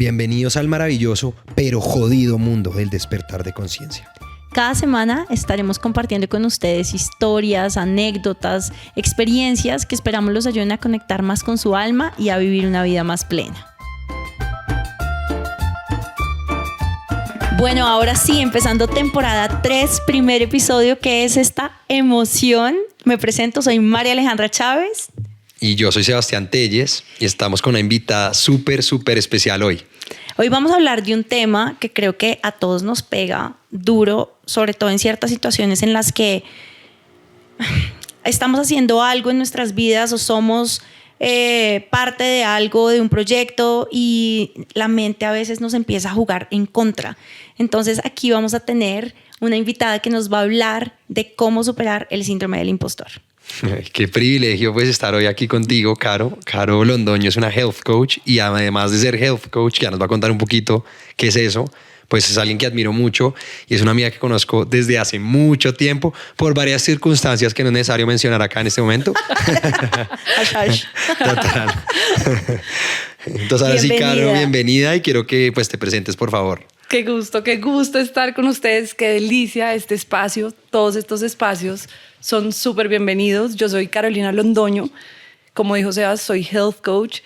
Bienvenidos al maravilloso pero jodido mundo del despertar de conciencia. Cada semana estaremos compartiendo con ustedes historias, anécdotas, experiencias que esperamos los ayuden a conectar más con su alma y a vivir una vida más plena. Bueno, ahora sí, empezando temporada 3, primer episodio, que es esta emoción. Me presento, soy María Alejandra Chávez. Y yo soy Sebastián Telles y estamos con una invitada súper especial hoy. Hoy vamos a hablar de un tema que creo que a todos nos pega duro, sobre todo en ciertas situaciones en las que estamos haciendo algo en nuestras vidas o somos parte de algo, de un proyecto, y la mente a veces nos empieza a jugar en contra. Entonces aquí vamos a tener una invitada que nos va a hablar de cómo superar el síndrome del impostor. Qué privilegio pues estar hoy aquí contigo, Caro. Caro Londoño es una health coach y además de ser health coach, ya nos va a contar un poquito qué es eso, pues es alguien que admiro mucho y es una amiga que conozco desde hace mucho tiempo por varias circunstancias que no es necesario mencionar acá en este momento. Total. Entonces ahora sí, Caro, bienvenida y quiero que pues te presentes, por favor. Qué gusto estar con ustedes, qué delicia este espacio, todos estos espacios son súper bienvenidos. Yo soy Carolina Londoño, como dijo Sebas, soy health coach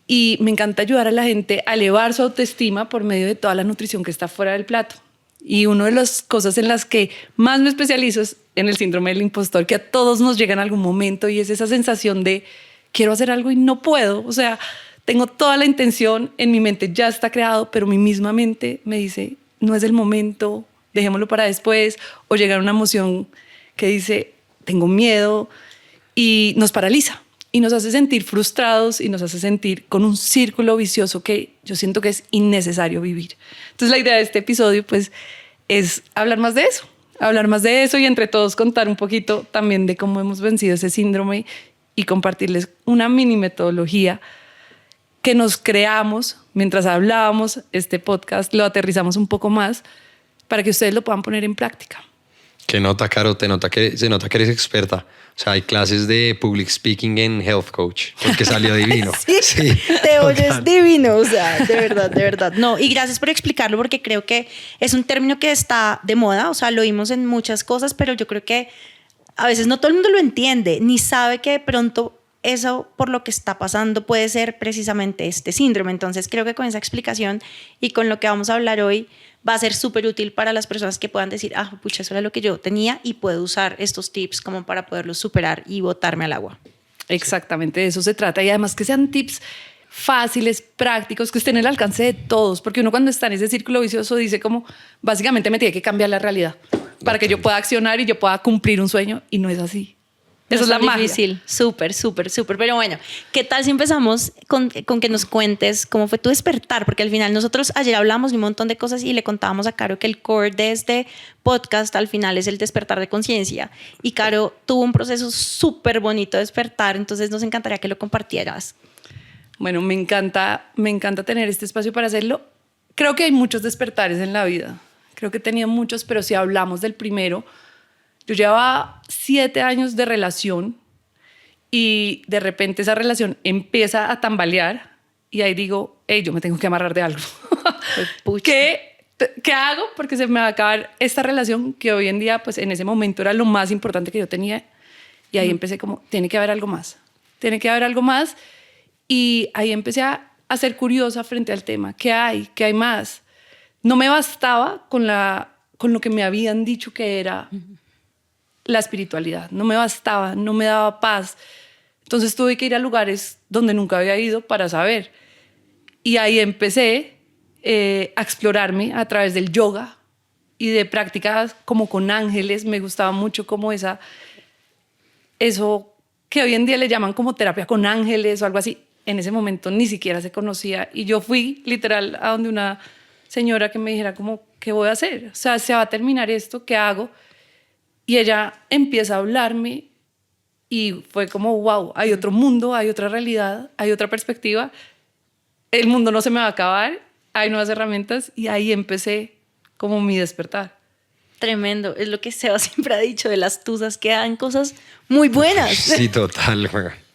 y me encanta ayudar a la gente a elevar su autoestima por medio de toda la nutrición que está fuera del plato. Y una de las cosas en las que más me especializo es en el síndrome del impostor, que a todos nos llega en algún momento, y es esa sensación de quiero hacer algo y no puedo. O sea, tengo toda la intención, en mi mente ya está creado, pero mi misma mente me dice, no es el momento, dejémoslo para después, o llegar a una emoción que dice, tengo miedo, y nos paraliza y nos hace sentir frustrados y nos hace sentir con un círculo vicioso que yo siento que es innecesario vivir. Entonces la idea de este episodio pues es hablar más de eso y entre todos contar un poquito también de cómo hemos vencido ese síndrome y compartirles una mini metodología que nos creamos mientras hablábamos este podcast, lo aterrizamos un poco más para que ustedes lo puedan poner en práctica. ¿Qué nota, Caro? Se nota que eres experta. O sea, hay clases de public speaking en health coach, porque salió divino. Sí, te oyes divino, o sea, de verdad. No, y gracias por explicarlo, porque creo que es un término que está de moda, o sea, lo oímos en muchas cosas, pero yo creo que a veces no todo el mundo lo entiende, ni sabe que de pronto eso por lo que está pasando puede ser precisamente este síndrome. Entonces creo que con esa explicación y con lo que vamos a hablar hoy va a ser súper útil para las personas que puedan decir, pucha, eso era lo que yo tenía y puedo usar estos tips como para poderlos superar y botarme al agua. Exactamente, de eso se trata, y además que sean tips fáciles, prácticos, que estén al alcance de todos, porque uno cuando está en ese círculo vicioso dice como, básicamente me tiene que cambiar la realidad para que yo pueda accionar y yo pueda cumplir un sueño, y no es así. Eso es la magia. Difícil, súper. Pero bueno, ¿qué tal si empezamos con que nos cuentes cómo fue tu despertar? Porque al final nosotros ayer hablamos de un montón de cosas y le contábamos a Caro que el core de este podcast al final es el despertar de conciencia. Y Caro tuvo un proceso súper bonito de despertar, entonces nos encantaría que lo compartieras. Bueno, me encanta tener este espacio para hacerlo. Creo que hay muchos despertares en la vida. Creo que tenía muchos, pero si hablamos del primero, yo llevaba 7 años de relación y de repente esa relación empieza a tambalear y ahí digo, hey, yo me tengo que amarrar de algo. ¿Qué hago? Porque se me va a acabar esta relación que hoy en día, pues en ese momento era lo más importante que yo tenía, y ahí empecé como, tiene que haber algo más. Y ahí empecé a ser curiosa frente al tema. ¿Qué hay más? No me bastaba con lo que me habían dicho que era la espiritualidad, no me bastaba, no me daba paz. Entonces tuve que ir a lugares donde nunca había ido para saber. Y ahí empecé a explorarme a través del yoga y de prácticas como con ángeles. Me gustaba mucho como eso que hoy en día le llaman como terapia con ángeles o algo así. En ese momento ni siquiera se conocía, y yo fui literal a donde una señora que me dijera como, ¿qué voy a hacer? O sea, se va a terminar esto, ¿qué hago? Y ella empieza a hablarme y fue como, wow, hay otro mundo, hay otra realidad, hay otra perspectiva. El mundo no se me va a acabar, hay nuevas herramientas, y ahí empecé como mi despertar. Tremendo, es lo que Seba siempre ha dicho de las tusas, que dan cosas muy buenas. Sí, total.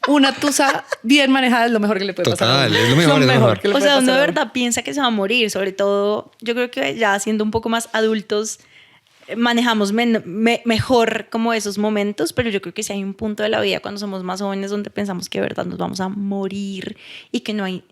una tusa bien manejada es lo mejor que le puede pasar. Total, es lo mejor, es lo mejor. que le O puede sea, uno pasar de a uno. verdad piensa que se va a morir, sobre todo yo creo que ya siendo un poco más adultos manejamos mejor como esos momentos, pero yo creo que sí hay un punto de la vida cuando somos más jóvenes donde pensamos que de verdad nos vamos a morir y que no hay,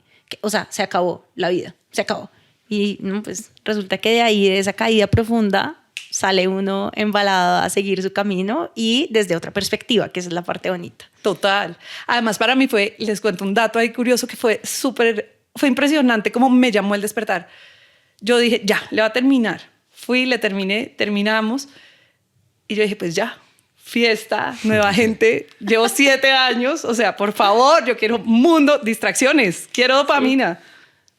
o sea, se acabó la vida, se acabó. Y no, pues resulta que de ahí, de esa caída profunda, sale uno embalado a seguir su camino y desde otra perspectiva, que esa es la parte bonita. Total. Además, para mí les cuento un dato ahí curioso que fue impresionante cómo me llamó el despertar. Yo dije, ya, le va a terminar. Fui, le terminé, terminamos. Y yo dije, pues ya, fiesta, nueva gente. Llevo 7 años, o sea, por favor, yo quiero mundo, distracciones, quiero dopamina.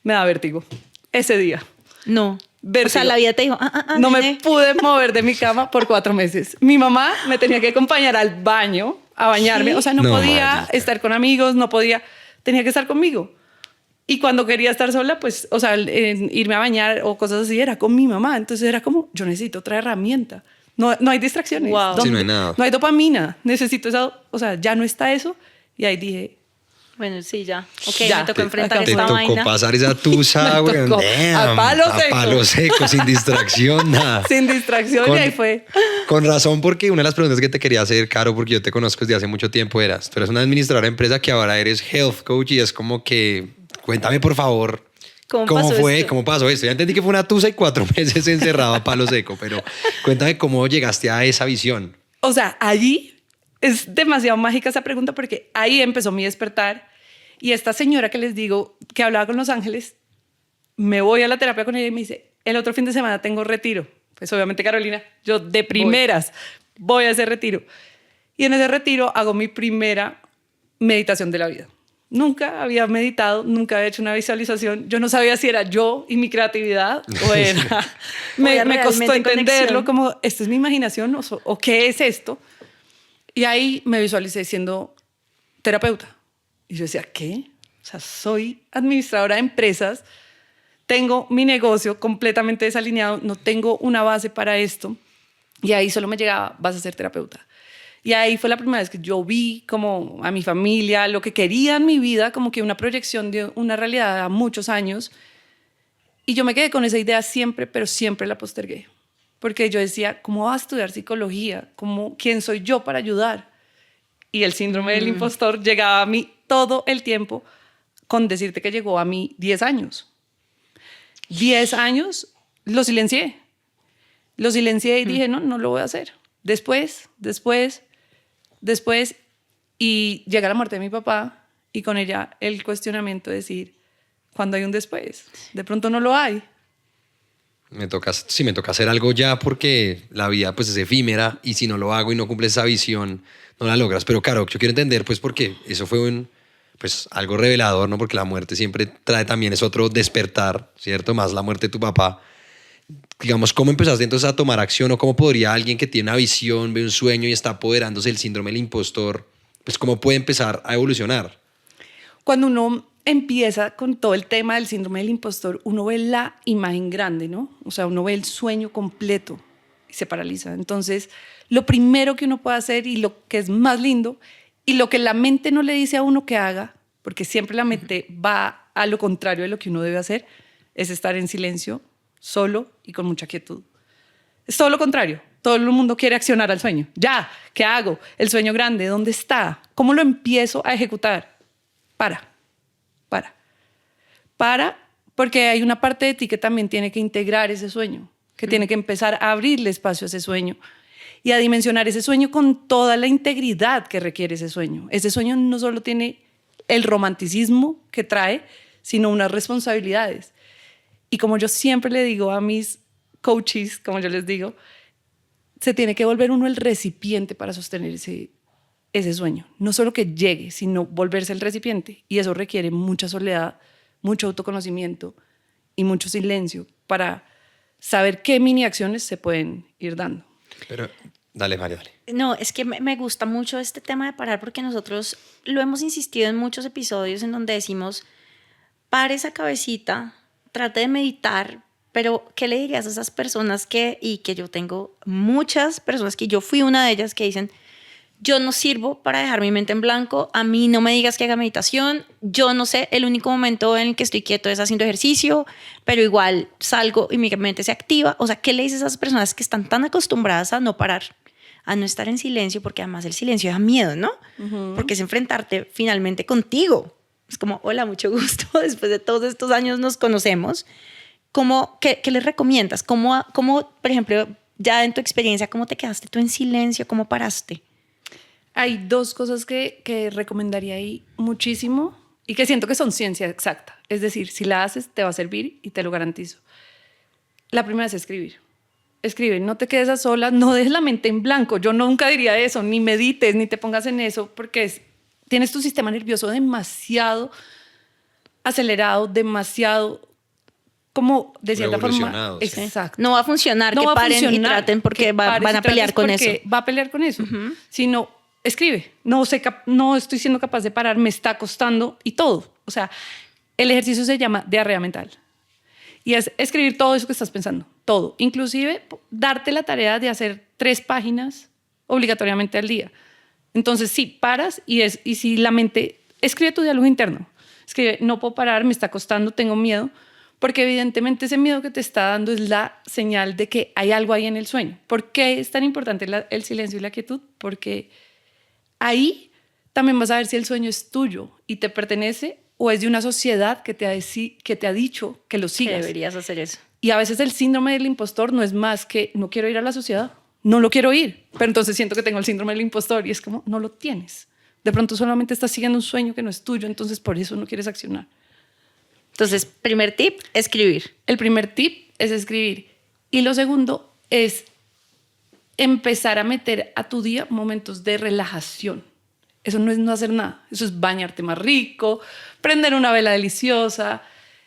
Me da vértigo ese día. No. Vértigo. O sea, la vida te dijo, No me nene. pude mover de mi cama por 4 meses. Mi mamá me tenía que acompañar al baño a bañarme. ¿Sí? O sea, no No, podía marica. estar con amigos, no podía, tenía que estar conmigo. Y cuando quería estar sola, pues, o sea, irme a bañar o cosas así, era con mi mamá. Entonces era como, yo necesito otra herramienta. No hay distracciones. Wow. Sí, no hay nada. No hay dopamina. Necesito eso. O sea, ya no está eso. Y ahí dije, Bueno, sí, ya. Ok, Ya. me tocó enfrentar Te esta tocó vaina. pasar esa tusa, Me güey. tocó. A palo seco. A palo seco, sin distracción, nada. sin distracción, y ahí fue. Con razón, porque una de las preguntas que te quería hacer, Caro, porque yo te conozco desde hace mucho tiempo, tú eres una administradora de empresa que ahora eres health coach y es como que, cuéntame por favor, ¿Cómo ¿cómo pasó fue? esto? ¿Cómo pasó esto? Ya entendí que fue una tusa y 4 meses encerrado a palo seco, pero cuéntame cómo llegaste a esa visión. O sea, allí es demasiado mágica esa pregunta porque ahí empezó mi despertar. Y esta señora que les digo, que hablaba con los ángeles, me voy a la terapia con ella y me dice, el otro fin de semana tengo retiro. Pues obviamente, Carolina, yo de primeras voy a ese retiro. Y en ese retiro hago mi primera meditación de la vida. Nunca había meditado, nunca había hecho una visualización. Yo no sabía si era yo y mi creatividad o era... me costó realmente entenderlo conexión. como, ¿esto es mi imaginación o qué es esto? Y ahí me visualicé siendo terapeuta. Y yo decía, ¿qué? O sea, soy administradora de empresas, tengo mi negocio completamente desalineado, no tengo una base para esto. Y ahí solo me llegaba, vas a ser terapeuta. Y ahí fue la primera vez que yo vi como a mi familia, lo que quería en mi vida, como que una proyección de una realidad a muchos años. Y yo me quedé con esa idea siempre, pero siempre la postergué. Porque yo decía, ¿cómo vas a estudiar psicología? ¿Quién soy yo para ayudar? Y el síndrome del impostor llegaba a mí todo el tiempo, con decirte que llegó a mí 10 años. 10 años lo silencié. Lo silencié y dije, no lo voy a hacer. Después, y llega la muerte de mi papá y con ella el cuestionamiento de decir, ¿cuándo hay un después? De pronto no lo hay. Me toca hacer algo ya porque la vida pues es efímera y si no lo hago y no cumples esa visión, no la logras. Pero claro, yo quiero entender pues porque eso fue pues algo revelador, ¿no? Porque la muerte siempre trae también es otro despertar, ¿cierto? Más la muerte de tu papá. Digamos, ¿cómo empezaste entonces a tomar acción o cómo podría alguien que tiene una visión, ve un sueño y está apoderándose del síndrome del impostor, pues cómo puede empezar a evolucionar? Cuando uno empieza con todo el tema del síndrome del impostor, uno ve la imagen grande, ¿no? O sea, uno ve el sueño completo y se paraliza. Entonces, lo primero que uno puede hacer y lo que es más lindo y lo que la mente no le dice a uno que haga, porque siempre la mente va a lo contrario de lo que uno debe hacer, es estar en silencio, solo y con mucha quietud. Es todo lo contrario. Todo el mundo quiere accionar al sueño. Ya, ¿qué hago? El sueño grande, ¿dónde está? ¿Cómo lo empiezo a ejecutar? Para, porque hay una parte de ti que también tiene que integrar ese sueño, que tiene que empezar a abrirle espacio a ese sueño y a dimensionar ese sueño con toda la integridad que requiere ese sueño. Ese sueño no solo tiene el romanticismo que trae, sino unas responsabilidades. Y como yo siempre le digo a mis coaches, como yo les digo, se tiene que volver uno el recipiente para sostener ese sueño. No solo que llegue, sino volverse el recipiente. Y eso requiere mucha soledad, mucho autoconocimiento y mucho silencio para saber qué mini acciones se pueden ir dando. Pero dale, María, dale. No, es que me gusta mucho este tema de parar porque nosotros lo hemos insistido en muchos episodios en donde decimos, pare esa cabecita, trate de meditar, pero ¿qué le dirías a esas personas y que yo tengo muchas personas, que yo fui una de ellas, que dicen, yo no sirvo para dejar mi mente en blanco, a mí no me digas que haga meditación, yo no sé, el único momento en el que estoy quieto es haciendo ejercicio, pero igual salgo y mi mente se activa. O sea, ¿qué le dices a esas personas que están tan acostumbradas a no parar, a no estar en silencio? Porque además el silencio da miedo, ¿no? Porque es enfrentarte finalmente contigo. Es como, hola, mucho gusto, después de todos estos años nos conocemos. ¿Qué les recomiendas? ¿Cómo, por ejemplo, ya en tu experiencia, cómo te quedaste tú en silencio? ¿Cómo paraste? Hay dos cosas que recomendaría ahí muchísimo y que siento que son ciencia exacta. Es decir, si la haces, te va a servir y te lo garantizo. La primera es escribir. Escribe, no te quedes a solas, no dejes la mente en blanco. Yo nunca diría eso, ni medites, ni te pongas en eso, porque tienes tu sistema nervioso demasiado acelerado, demasiado, como de cierta forma. Sí. Exacto. No va a funcionar, No que va a paren y funcionar, traten porque van a pelear con eso. Va a pelear con eso. Sino, escribe. No estoy siendo capaz de parar, me está costando y todo. O sea, el ejercicio se llama diarrea mental. Y es escribir todo eso que estás pensando, todo. Inclusive, darte la tarea de hacer 3 páginas obligatoriamente al día. Entonces, sí, paras y si la mente... Escribe tu diálogo interno. Escribe, no puedo parar, me está costando, tengo miedo. Porque evidentemente ese miedo que te está dando es la señal de que hay algo ahí en el sueño. ¿Por qué es tan importante el silencio y la quietud? Porque ahí también vas a ver si el sueño es tuyo y te pertenece o es de una sociedad que te ha dicho que lo sigas. Que deberías hacer eso. Y a veces el síndrome del impostor no es más que no quiero ir a la sociedad, no lo quiero ir, pero entonces siento que tengo el síndrome del impostor y es como no lo tienes. De pronto solamente estás siguiendo un sueño que no es tuyo, entonces por eso no quieres accionar. Entonces, primer tip, escribir. El primer tip es escribir. Y lo segundo es empezar a meter a tu día momentos de relajación. Eso no es no hacer nada. Eso es bañarte más rico, prender una vela deliciosa,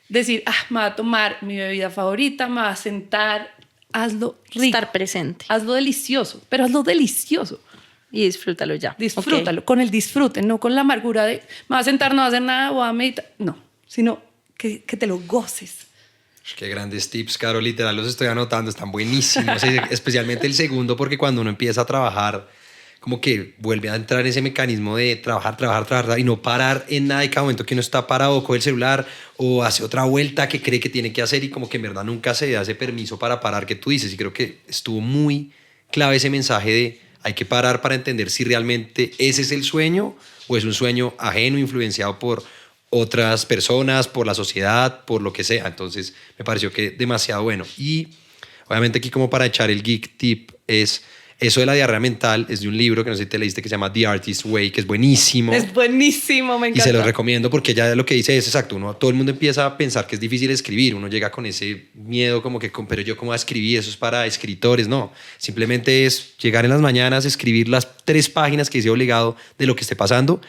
decir, me voy a tomar mi bebida favorita, me voy a sentar. Hazlo rico. Estar presente. Hazlo delicioso, pero hazlo delicioso. Y disfrútalo ya. Disfrútalo, con el disfrute, no con la amargura de me voy a sentar, no voy a hacer nada, voy a meditar. No, sino que te lo goces. Qué grandes tips, Caro, literal los estoy anotando, están buenísimos, especialmente el segundo, porque cuando uno empieza a trabajar, como que vuelve a entrar en ese mecanismo de trabajar y no parar en nada, y cada momento que uno está parado, coge el celular o hace otra vuelta que cree que tiene que hacer y como que en verdad nunca se da ese permiso para parar que tú dices, y creo que estuvo muy clave ese mensaje de hay que parar para entender si realmente ese es el sueño o es un sueño ajeno, influenciado por otras personas, por la sociedad, por lo que sea. Entonces me pareció que demasiado bueno. Y obviamente aquí como para echar el geek tip es eso de la diarrea mental, es de un libro que no sé si te leíste que se llama The Artist's Way, que es buenísimo. Es buenísimo, me encanta. Y se lo recomiendo porque ya lo que dice es exacto. Todo el mundo empieza a pensar que es difícil escribir. Uno llega con ese miedo como que, pero yo cómo voy a escribir, eso es para escritores. No, simplemente es llegar en las mañanas, escribir las 3 páginas que hice obligado de lo que esté pasando.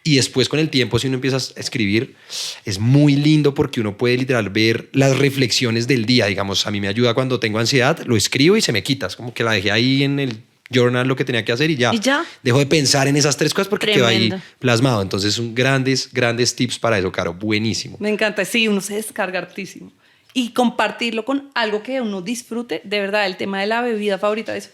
Y después con el tiempo, si uno empieza a escribir, es muy lindo porque uno puede literal ver las reflexiones del día. Digamos, a mí me ayuda cuando tengo ansiedad, lo escribo y se me quita. Es como que la dejé ahí en el journal lo que tenía que hacer y ya. ¿Y ya? Dejo de pensar en esas 3 cosas porque quedó ahí plasmado. Entonces son grandes tips para eso, Caro. Buenísimo. Me encanta. Sí, uno se descarga hartísimo. Y compartirlo con algo que uno disfrute. De verdad, el tema de la bebida favorita de eso.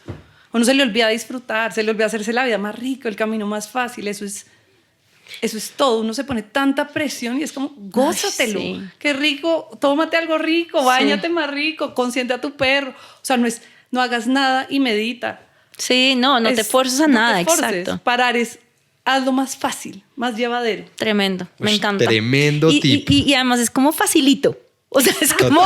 Uno se le olvida disfrutar, se le olvida hacerse la vida más rico, el camino más fácil. Eso es todo. Uno se pone tanta presión y es como, gózatelo. Ay, sí. Qué rico, tómate algo rico, báñate más rico, consiente a tu perro. O sea, no hagas nada y medita. Sí, no te forces a nada, te forces. exacto. Parar hazlo más fácil, más llevadero. Tremendo, me encanta. Tremendo tip. Y además es como facilito. O sea, es como...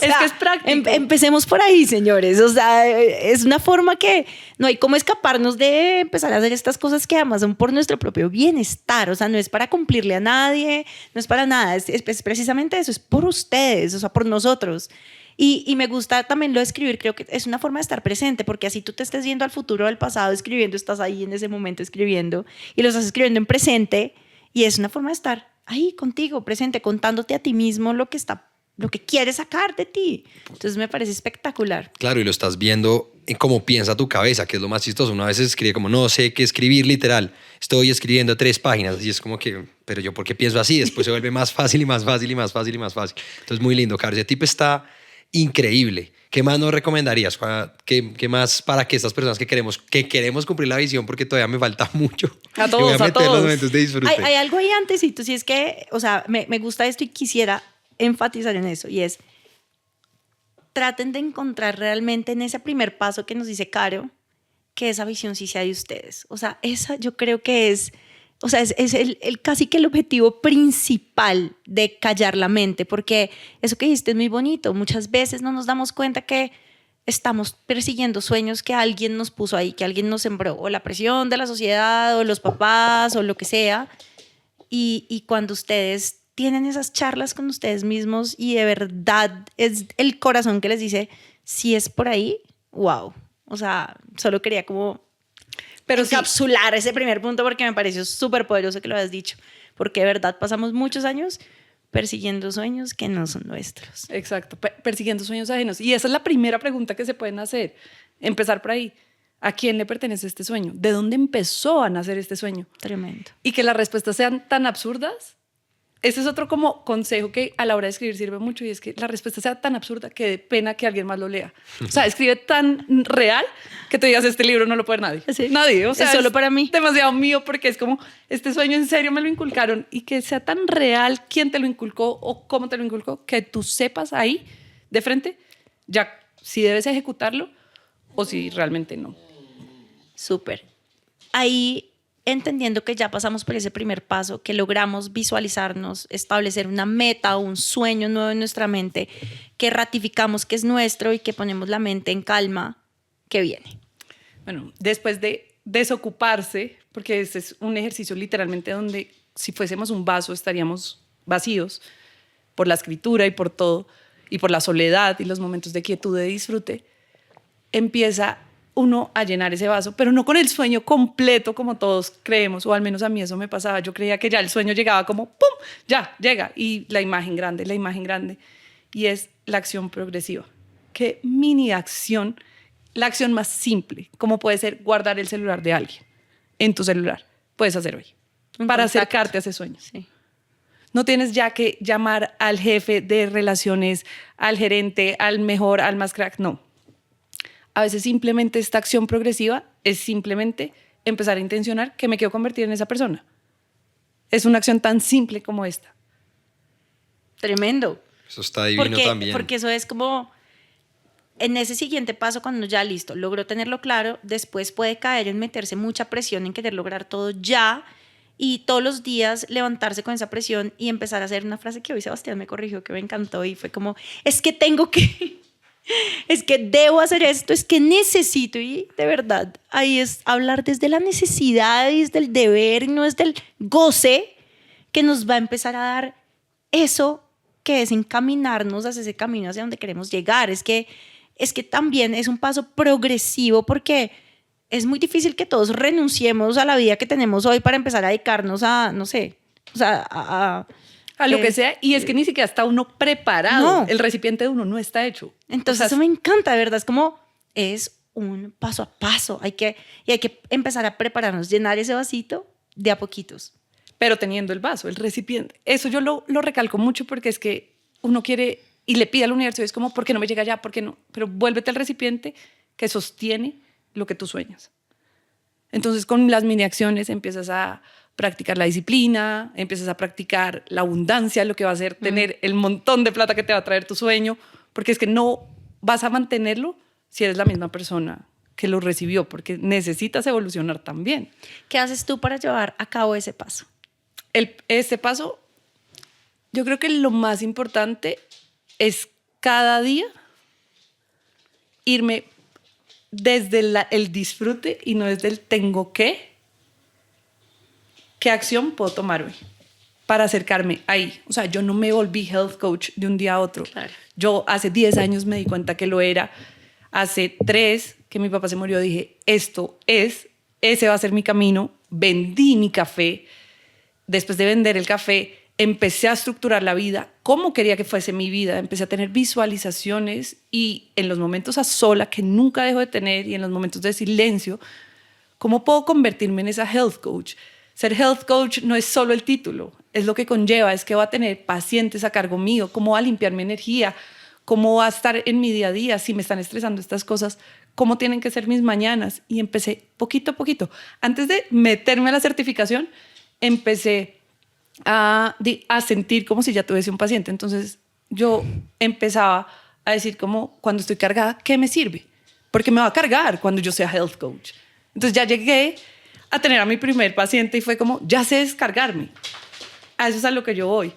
Es que es práctico. Empecemos por ahí, señores. O sea, es una forma que no hay cómo escaparnos de empezar a hacer estas cosas que además son por nuestro propio bienestar. O sea, no es para cumplirle a nadie, no es para nada. Es precisamente eso, es por ustedes, o sea, por nosotros. Y me gusta también lo de escribir, creo que es una forma de estar presente, porque así tú te estés yendo al futuro o al pasado escribiendo, estás ahí en ese momento escribiendo y lo estás escribiendo en presente y es una forma de estar ahí contigo, presente, contándote a ti mismo lo que quieres sacar de ti. Entonces me parece espectacular. Claro, y lo estás viendo en cómo piensa tu cabeza, que es lo más chistoso. Una vez escribe como, no sé qué escribir literal. Estoy escribiendo 3 páginas y es como que, pero yo, ¿por qué pienso así? Después se vuelve más fácil y más fácil y más fácil y más fácil. Entonces, muy lindo, Caro. Ese tip está increíble. ¿Qué más nos recomendarías? ¿Qué más para que estas personas que queremos cumplir la visión, porque todavía me falta mucho? A todos, voy a meter todos. los momentos de disfrute. Hay algo ahí antes, y tú sí es que, o sea, me gusta esto y quisiera enfatizar en eso, y es, traten de encontrar realmente en ese primer paso que nos dice Caro, que esa visión sí sea de ustedes. O sea, esa yo creo que es, o sea, es el casi que el objetivo principal de callar la mente, porque eso que dijiste es muy bonito. Muchas veces no nos damos cuenta que estamos persiguiendo sueños que alguien nos puso ahí, que alguien nos sembró, o la presión de la sociedad, o los papás, o lo que sea. Y cuando ustedes tienen esas charlas con ustedes mismos y de verdad es el corazón que les dice, si es por ahí, wow. O sea, solo quería como encapsular ese primer punto porque me pareció súper poderoso que lo hayas dicho. Porque de verdad pasamos muchos años persiguiendo sueños que no son nuestros. Exacto, persiguiendo sueños ajenos. Y esa es la primera pregunta que se pueden hacer. Empezar por ahí. ¿A quién le pertenece este sueño? ¿De dónde empezó a nacer este sueño? Tremendo. Y que las respuestas sean tan absurdas. Ese es otro como consejo que a la hora de escribir sirve mucho, y es que la respuesta sea tan absurda que dé pena que alguien más lo lea. O sea, escribe tan real que te digas, este libro no lo puede ver nadie. Sí. Nadie. O sea, es solo para mí. Demasiado mío, porque es como, este sueño en serio me lo inculcaron, y que sea tan real quién te lo inculcó o cómo te lo inculcó, que tú sepas ahí de frente ya si debes ejecutarlo o si realmente no. Súper. Ahí, entendiendo que ya pasamos por ese primer paso, que logramos visualizarnos, establecer una meta o un sueño nuevo en nuestra mente, que ratificamos que es nuestro y que ponemos la mente en calma, ¿qué viene? Bueno, después de desocuparse, porque este es un ejercicio literalmente donde si fuésemos un vaso estaríamos vacíos por la escritura y por todo, y por la soledad y los momentos de quietud, de disfrute, empieza uno a llenar ese vaso, pero no con el sueño completo como todos creemos, o al menos a mí eso me pasaba. Yo creía que ya el sueño llegaba como ¡pum! Ya, llega. Y la imagen grande. Y es la acción progresiva. Qué mini acción, la acción más simple, como puede ser guardar el celular de alguien en tu celular. Puedes hacer hoy para acercarte a ese sueño. Sí. No tienes ya que llamar al jefe de relaciones, al gerente, al mejor, al más crack, no. A veces simplemente esta acción progresiva es simplemente empezar a intencionar que me quiero convertir en esa persona. Es una acción tan simple como esta. Tremendo. Eso está divino también. Porque eso es como, en ese siguiente paso, cuando ya listo, logró tenerlo claro, después puede caer en meterse mucha presión en querer lograr todo ya, y todos los días levantarse con esa presión y empezar a hacer una frase que hoy Sebastián me corrigió, que me encantó, y fue como, es que tengo que... es que debo hacer esto, es que necesito, y de verdad, ahí es hablar desde la necesidad y desde el deber, no desde el goce, que nos va a empezar a dar eso que es encaminarnos hacia ese camino hacia donde queremos llegar. Es que también es un paso progresivo, porque es muy difícil que todos renunciemos a la vida que tenemos hoy para empezar a dedicarnos a, no sé, o sea, a lo que sea, y es que ni siquiera está uno preparado. No. El recipiente de uno no está hecho. Entonces, eso me encanta, de verdad. Es como, es un paso a paso. Hay que empezar a prepararnos, llenar ese vasito de a poquitos. Pero teniendo el vaso, el recipiente. Eso yo lo recalco mucho, porque es que uno quiere y le pide al universo, y es como, ¿por qué no me llega ya? ¿Por qué no? Pero vuélvete al recipiente que sostiene lo que tú sueñas. Entonces, con las mini acciones empiezas a practicar la disciplina, empiezas a practicar la abundancia, lo que va a hacer tener el montón de plata que te va a traer tu sueño, porque es que no vas a mantenerlo si eres la misma persona que lo recibió, porque necesitas evolucionar también. ¿Qué haces tú para llevar a cabo ese paso? Este paso, yo creo que lo más importante es cada día irme desde el disfrute y no desde el tengo que. ¿Qué acción puedo tomar hoy para acercarme ahí? O sea, yo no me volví health coach de un día a otro. Claro. Yo hace 10 años me di cuenta que lo era. Hace 3 que mi papá se murió, dije, ese va a ser mi camino. Vendí mi café. Después de vender el café, empecé a estructurar la vida, cómo quería que fuese mi vida. Empecé a tener visualizaciones, y en los momentos a sola, que nunca dejo de tener, y en los momentos de silencio, ¿cómo puedo convertirme en esa health coach? Ser health coach no es solo el título, es lo que conlleva, es que va a tener pacientes a cargo mío, cómo va a limpiar mi energía, cómo va a estar en mi día a día, si me están estresando estas cosas, cómo tienen que ser mis mañanas. Y empecé poquito a poquito. Antes de meterme a la certificación, empecé a sentir como si ya tuviese un paciente. Entonces yo empezaba a decir como cuando estoy cargada, ¿qué me sirve? Porque me va a cargar cuando yo sea health coach. Entonces ya llegué a tener a mi primer paciente y fue como, ya sé descargarme. A eso es a lo que yo voy.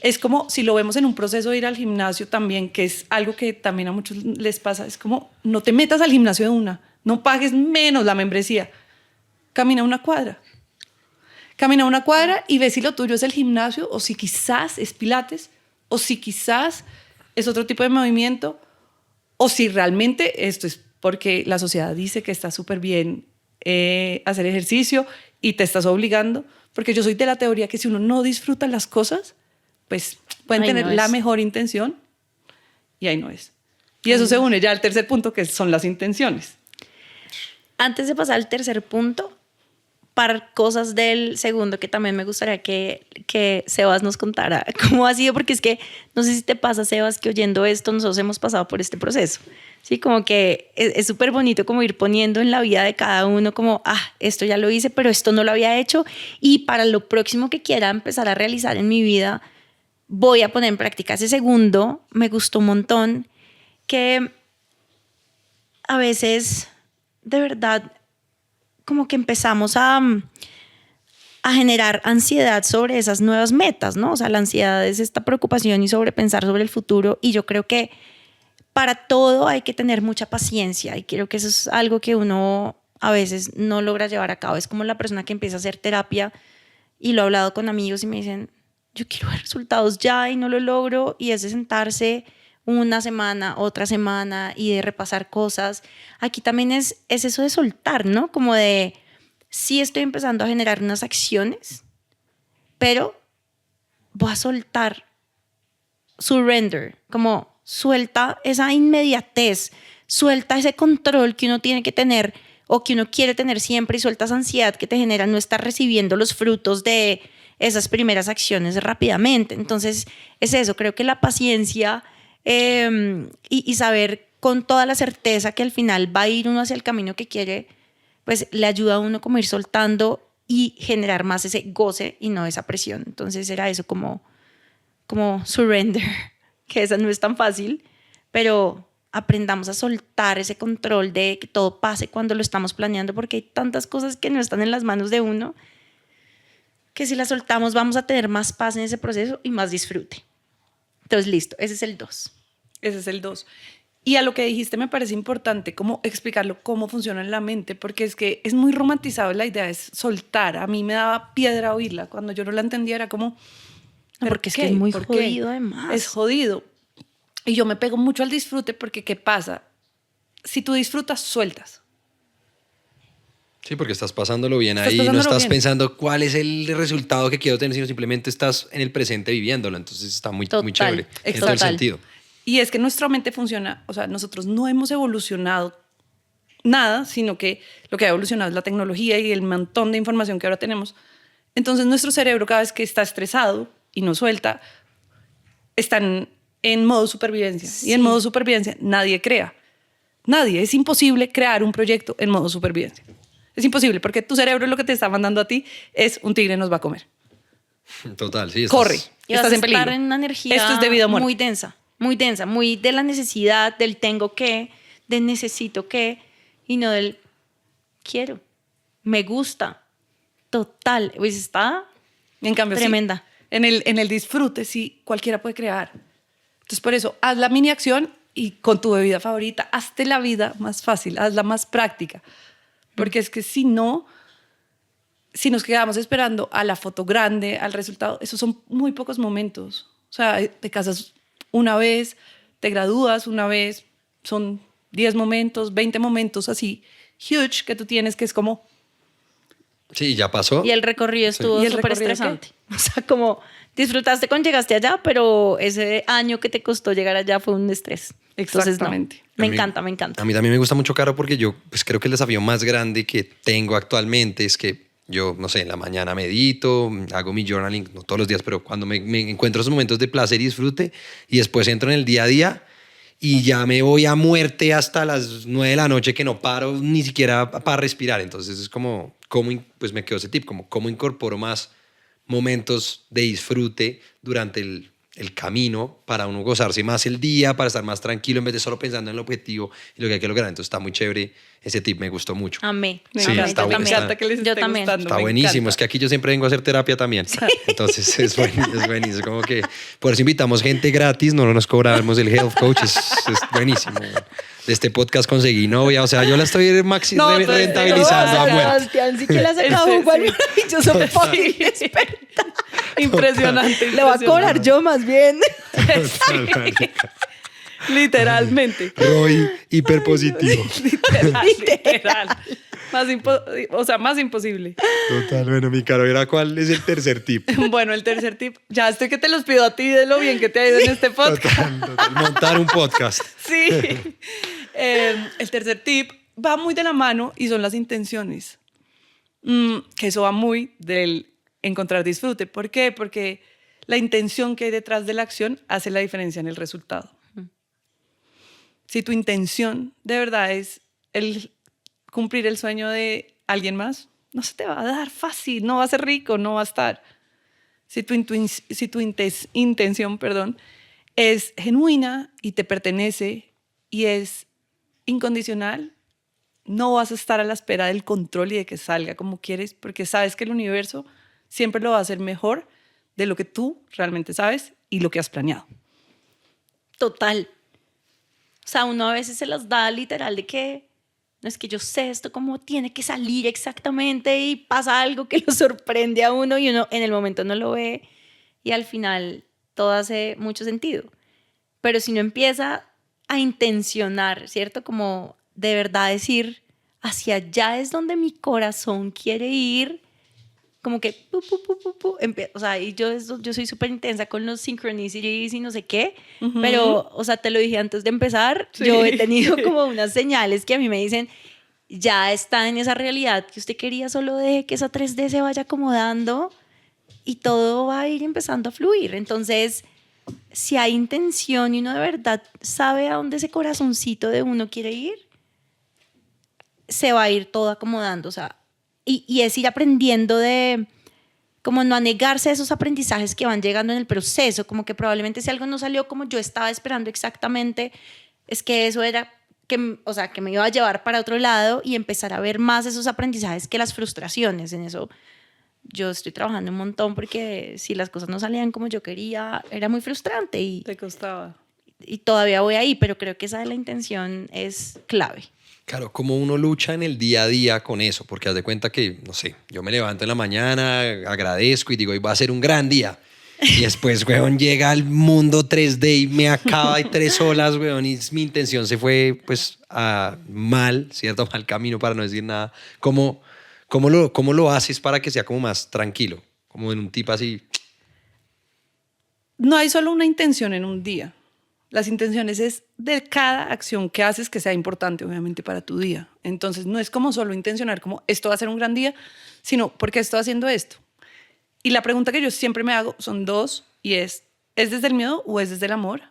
Es como si lo vemos en un proceso de ir al gimnasio también, que es algo que también a muchos les pasa, es como no te metas al gimnasio de una, no pagues menos la membresía, camina una cuadra. Camina una cuadra y ve si lo tuyo es el gimnasio o si quizás es pilates o si quizás es otro tipo de movimiento o si realmente esto es porque la sociedad dice que está súper bien hacer ejercicio y te estás obligando, porque yo soy de la teoría que si uno no disfruta las cosas, pues pueden tener la mejor intención y ahí no es. Y eso se une ya al tercer punto, que son las intenciones. Antes de pasar al tercer punto, par cosas del segundo que también me gustaría que Sebas nos contara cómo ha sido, porque es que no sé si te pasa, Sebas, que oyendo esto nosotros hemos pasado por este proceso. Sí, como que es súper bonito como ir poniendo en la vida de cada uno como, esto ya lo hice, pero esto no lo había hecho y para lo próximo que quiera empezar a realizar en mi vida voy a poner en práctica. Ese segundo me gustó un montón, que a veces de verdad como que empezamos a generar ansiedad sobre esas nuevas metas, ¿no? O sea, la ansiedad es esta preocupación y sobrepensar sobre el futuro, y yo creo que para todo hay que tener mucha paciencia, y creo que eso es algo que uno a veces no logra llevar a cabo. Es como la persona que empieza a hacer terapia, y lo he hablado con amigos y me dicen, yo quiero ver resultados ya y no lo logro, y es de sentarse una semana, otra semana y de repasar cosas. Aquí también es eso de soltar, ¿no? Como de, sí estoy empezando a generar unas acciones, pero voy a soltar, surrender, como suelta esa inmediatez, suelta ese control que uno tiene que tener o que uno quiere tener siempre, y suelta esa ansiedad que te genera no estar recibiendo los frutos de esas primeras acciones rápidamente. Entonces es eso, creo que la paciencia y saber con toda la certeza que al final va a ir uno hacia el camino que quiere, pues le ayuda a uno como ir soltando y generar más ese goce y no esa presión. Entonces era eso como surrender, que esa no es tan fácil, pero aprendamos a soltar ese control de que todo pase cuando lo estamos planeando, porque hay tantas cosas que no están en las manos de uno, que si las soltamos vamos a tener más paz en ese proceso y más disfrute. Entonces, listo, ese es el 2. Ese es el 2. Y a lo que dijiste me parece importante como explicarlo cómo funciona en la mente, porque es que es muy romantizado, la idea es soltar. A mí me daba piedra oírla. Cuando yo no la entendía era como... porque es que es muy jodido además. Es jodido. Y yo me pego mucho al disfrute porque ¿qué pasa? Si tú disfrutas, sueltas. Sí, porque estás pasándolo bien ahí, no estás pensando cuál es el resultado que quiero tener, sino simplemente estás en el presente viviéndolo. Entonces está muy chévere. En todo el sentido. Y es que nuestra mente funciona, o sea, nosotros no hemos evolucionado nada, sino que lo que ha evolucionado es la tecnología y el montón de información que ahora tenemos. Entonces nuestro cerebro, cada vez que está estresado y no suelta, está en modo supervivencia. Sí. Y en modo supervivencia nadie crea. Nadie. Es imposible crear un proyecto en modo supervivencia. Es imposible, porque tu cerebro lo que te está mandando a ti es un tigre nos va a comer. Total, sí. Corre. Y estás en peligro. En una energía esto es de vida o muerte. Muy densa, muy de la necesidad, del tengo que, del necesito que, y no del quiero, me gusta. Total, pues está en cambio, tremenda. Sí, en el disfrute, sí, cualquiera puede crear. Entonces, por eso, haz la mini acción y con tu bebida favorita, hazte la vida más fácil, hazla más práctica. Porque es que si no, si nos quedamos esperando a la foto grande, al resultado, esos son muy pocos momentos. O sea, te casas una vez, te gradúas una vez, son 10 momentos, 20 momentos así, huge, que tú tienes, que es como... Sí, ya pasó. Y el recorrido estuvo súper estresante. O sea, como disfrutaste cuando llegaste allá, pero ese año que te costó llegar allá fue un estrés. Exactamente. Entonces, no, me encanta. A mí también me gusta mucho, Caro, porque yo pues creo que el desafío más grande que tengo actualmente es que yo, no sé, en la mañana medito, hago mi journaling, no todos los días, pero cuando me encuentro esos momentos de placer y disfrute, y después entro en el día a día y ya me voy a muerte hasta las 9 de la noche que no paro ni siquiera para respirar. Entonces es como pues me quedó ese tip, como cómo incorporo más momentos de disfrute durante el camino para uno gozarse más el día, para estar más tranquilo en vez de solo pensando en el objetivo y lo que hay que lograr. Entonces está muy chévere ese tip, me gustó mucho. Amé. Me Sí, encanta, está bueno, me encanta que les Yo esté también. gustando. Está me buenísimo, encanta. es que aquí yo siempre vengo a hacer terapia también. Entonces es buenísimo, como que por eso invitamos gente gratis, no nos cobramos el health coach, es buenísimo. De este podcast conseguí novia, o sea, yo la estoy rentabilizando a muerte. Sebastián, sí que la sacado un maravilloso fucking experta. Impresionante. Le voy a cobrar yo más bien. Literalmente. Roy hiperpositivo. Literal. Más imposible. Total, bueno, mi Caro, ¿era cuál es el tercer tip? Bueno, el tercer tip, ya estoy que te los pido a ti de lo bien que te ha ido en este podcast. Total, montar un podcast. Sí. El tercer tip va muy de la mano y son las intenciones. Que eso va muy del encontrar disfrute. ¿Por qué? Porque la intención que hay detrás de la acción hace la diferencia en el resultado. Si tu intención de verdad es el cumplir el sueño de alguien más, no se te va a dar fácil, no va a ser rico, no va a estar. Si tu intención, es genuina y te pertenece y es incondicional, no vas a estar a la espera del control y de que salga como quieres, porque sabes que el universo siempre lo va a hacer mejor de lo que tú realmente sabes y lo que has planeado. Total. O sea, uno a veces se las da literal de que no es que yo sé esto cómo tiene que salir exactamente y pasa algo que lo sorprende a uno y uno en el momento no lo ve y al final todo hace mucho sentido. Pero si uno empieza a intencionar, ¿cierto? Como de verdad decir, hacia allá es donde mi corazón quiere ir, como que, o sea, y yo soy súper intensa con los synchronicities y no sé qué, pero, o sea, te lo dije antes de empezar, sí. Yo he tenido como unas señales que a mí me dicen, ya está en esa realidad que usted quería, solo deje que esa 3D se vaya acomodando y todo va a ir empezando a fluir. Entonces, si hay intención y uno de verdad sabe a dónde ese corazoncito de uno quiere ir, se va a ir todo acomodando, o sea, y es ir aprendiendo de, como no a negarse a esos aprendizajes que van llegando en el proceso, como que probablemente si algo no salió como yo estaba esperando exactamente, es que eso era, o sea, que me iba a llevar para otro lado y empezar a ver más esos aprendizajes que las frustraciones. En eso yo estoy trabajando un montón porque si las cosas no salían como yo quería, era muy frustrante. Y te costaba. Y todavía voy ahí, pero creo que esa de la intención es clave. Claro, como uno lucha en el día a día con eso, porque haz de cuenta que, no sé, yo me levanto en la mañana, agradezco y digo, hoy va a ser un gran día. Y después, weón, llega al mundo 3D y me acaba y 3 olas, weón, y mi intención se fue, pues, mal, ¿cierto? Mal camino para no decir nada. ¿Cómo lo haces para que sea como más tranquilo? Como en un tipo así. No hay solo una intención en un día. Las intenciones es de cada acción que haces que sea importante, obviamente, para tu día. Entonces, no es como solo intencionar como esto va a ser un gran día, sino ¿por qué estoy haciendo esto? Y la pregunta que yo siempre me hago son 2 y ¿es desde el miedo o es desde el amor?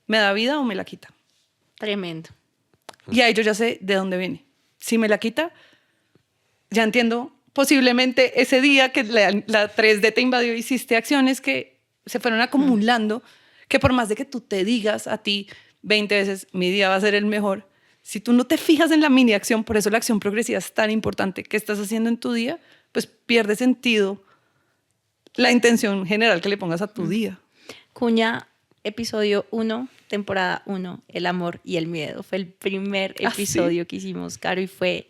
¿Me da vida o me la quita? Tremendo. Y ahí yo ya sé de dónde viene. Si me la quita, ya entiendo posiblemente ese día que la 3D te invadió, hiciste acciones que se fueron acumulando, que por más de que tú te digas a ti 20 veces, mi día va a ser el mejor, si tú no te fijas en la mini acción, por eso la acción progresiva es tan importante, que estás haciendo en tu día, pues pierde sentido la intención general que le pongas a tu día. Cuña, episodio 1, temporada 1, el amor y el miedo. Fue el primer episodio que hicimos, Caro, y fue